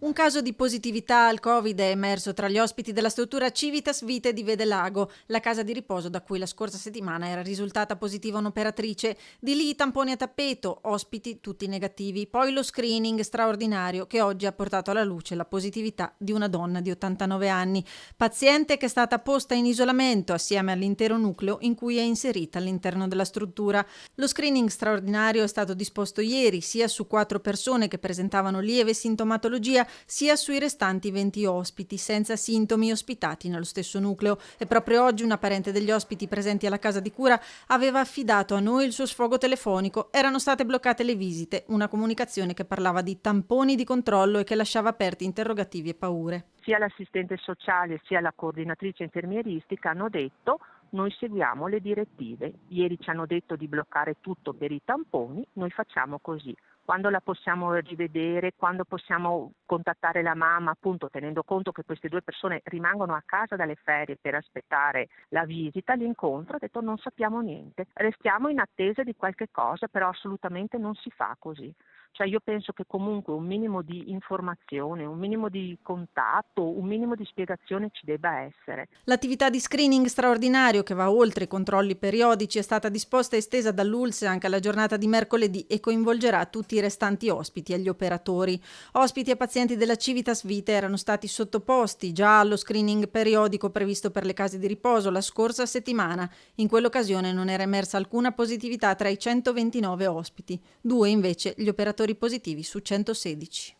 Un caso di positività al Covid è emerso tra gli ospiti della struttura Civitas Vite di Vedelago, la casa di riposo da cui la scorsa settimana era risultata positiva un'operatrice. Di lì i tamponi a tappeto, ospiti tutti negativi. Poi lo screening straordinario che oggi ha portato alla luce la positività di una donna di 89 anni, paziente che è stata posta in isolamento assieme all'intero nucleo in cui è inserita all'interno della struttura. Lo screening straordinario è stato disposto ieri sia su 4 persone che presentavano lieve sintomatologia sia sui restanti 20 ospiti senza sintomi ospitati nello stesso nucleo, e proprio oggi una parente degli ospiti presenti alla casa di cura aveva affidato a noi il suo sfogo telefonico. Erano state bloccate le visite, una comunicazione che parlava di tamponi di controllo e che lasciava aperti interrogativi e paure. Sia l'assistente sociale sia la coordinatrice infermieristica hanno detto: noi seguiamo le direttive. Ieri ci hanno detto di bloccare tutto per i tamponi, noi facciamo così. Quando la possiamo rivedere, quando possiamo contattare la mamma, appunto tenendo conto che queste due persone rimangono a casa dalle ferie per aspettare la visita, l'incontro, ha detto non sappiamo niente. Restiamo in attesa di qualche cosa, però assolutamente non si fa così. Cioè io penso che comunque un minimo di informazione, un minimo di contatto, un minimo di spiegazione ci debba essere. L'attività di screening straordinario, che va oltre i controlli periodici, è stata disposta e estesa dall'ULSS anche alla giornata di mercoledì e coinvolgerà tutti i restanti ospiti e gli operatori. Ospiti e pazienti della Civitas Vite erano stati sottoposti già allo screening periodico previsto per le case di riposo la scorsa settimana. In quell'occasione non era emersa alcuna positività tra i 129 ospiti, 2 invece gli operatori positivi su 116.